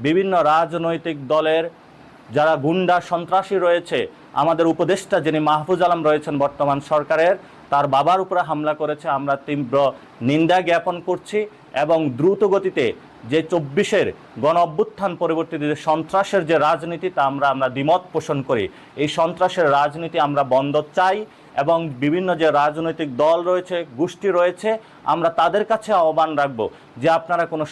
বিভিন্ন রাজনৈতিক দলের যারা গুন্ডা সন্ত্রাসী রয়েছে, আমাদের উপদেষ্টা যিনি মাহফুজ আলম রয়েছেন বর্তমান সরকারের, তার বাবার উপরে হামলা করেছে। আমরা তীব্র নিন্দা জ্ঞাপন করছি এবং দ্রুত গতিতে যে 24-এর গণ অভ্যুত্থান পরবর্তীতে যে সন্ত্রাসের যে রাজনীতি, তা আমরা দ্বিমত পোষণ করি। এই সন্ত্রাসের রাজনীতি আমরা বন্ধ চাই এবং বিভিন্ন যে রাজনৈতিক দল রয়েছে, গোষ্ঠী রয়েছে, আমরা তাদের কাছে আহ্বান রাখব যে আপনারা কোনো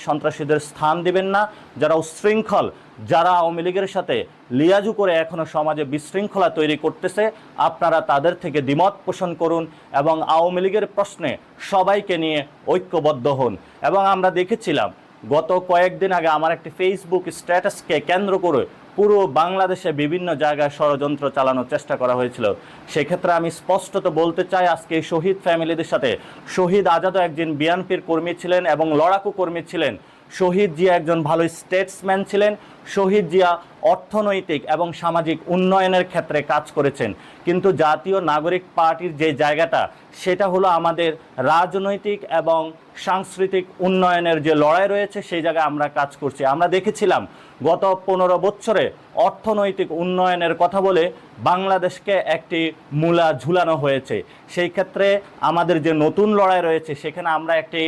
সন্ত্রাসীদের স্থান দিবেন না। যারা উচ্ছৃঙ্খল, যারা আওয়ামী লীগের সাথে লিয়াজু করে এখনও সমাজে বিশৃঙ্খলা তৈরি করতেছে, আপনারা তাদের থেকে দ্বিমত পোষণ করুন এবং আওয়ামী লীগের প্রশ্নে সবাইকে নিয়ে ঐক্যবদ্ধ হন। এবং আমরা দেখেছিলাম গত কয়েকদিন আগে আমার একটি ফেসবুক স্ট্যাটাসকে কেন্দ্র করে পুরো বাংলাদেশে বিভিন্ন জায়গায় ষড়যন্ত্র চালানোর চেষ্টা করা হয়েছিল। সেক্ষেত্রে আমি স্পষ্টত বলতে চাই, আজকে এই শহীদ ফ্যামিলিদের সাথে, শহীদ আজাদও একজন বিএনপির কর্মী ছিলেন এবং লড়াকু কর্মী ছিলেন। শহীদ জিয়া একজন ভালো স্টেটসম্যান ছিলেন। শহীদ জিয়া অর্থনৈতিক এবং সামাজিক উন্নয়নের ক্ষেত্রে কাজ করেছেন। কিন্তু জাতীয় নাগরিক পার্টির যে জায়গাটা, সেটা হলো আমাদের রাজনৈতিক এবং সাংস্কৃতিক উন্নয়নের যে লড়াই রয়েছে, সেই জায়গায় আমরা কাজ করছি। আমরা দেখেছিলাম গত 15 বছরে অর্থনৈতিক উন্নয়নের কথা বলে বাংলাদেশকে একটি মূলা ঝুলানো হয়েছে। সেই ক্ষেত্রে আমাদের যে নতুন লড়াই রয়েছে, সেখানে আমরা একটি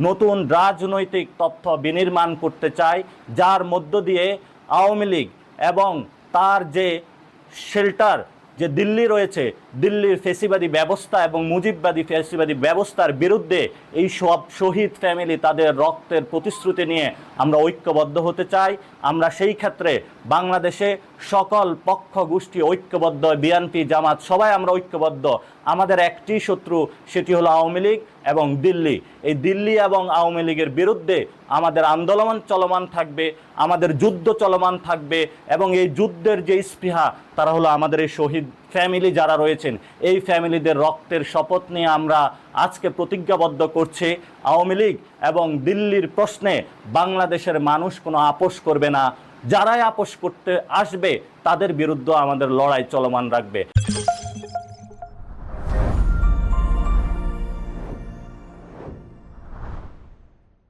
নতুন রাজনৈতিক তথ্য বিনির্মাণ করতে চাই, যার মধ্য দিয়ে আওয়ামী লীগ এবং তার যে শেল্টার যে দিল্লি রয়েছে, দিল্লির ফেসিবাদী ব্যবস্থা এবং মুজিববাদী ফেসিবাদী ব্যবস্থার বিরুদ্ধে এই সব শহীদ ফ্যামিলি তাদের রক্তের প্রতিশ্রুতি নিয়ে আমরা ঐক্যবদ্ধ হতে চাই। আমরা সেই ক্ষেত্রে বাংলাদেশে সকল পক্ষ গোষ্ঠী ঐক্যবদ্ধ, বিএনপি জামাত সবাই আমরা ঐক্যবদ্ধ। আমাদের একটি শত্রু, সেটি হলো আওয়ামী লীগ এবং দিল্লি। এই দিল্লি এবং আওয়ামী লীগের বিরুদ্ধে আমাদের আন্দোলন চলমান থাকবে, আমাদের যুদ্ধ চলমান থাকবে এবং এই যুদ্ধের যে স্পৃহা, তারা হলো আমাদের এই শহীদ ফ্যামিলি যারা রয়েছেন, এই ফ্যামিলিদের রক্তের শপথ নিয়ে আমরা আজকে প্রতিজ্ঞাবদ্ধ করছি। আওয়ামী লীগ এবং দিল্লির প্রশ্নে বাংলাদেশের মানুষ কোনো আপোষ করবে না। যারাই আপোষ করতে আসবে, তাদের বিরুদ্ধে আমাদের লড়াই চলমান রাখবে।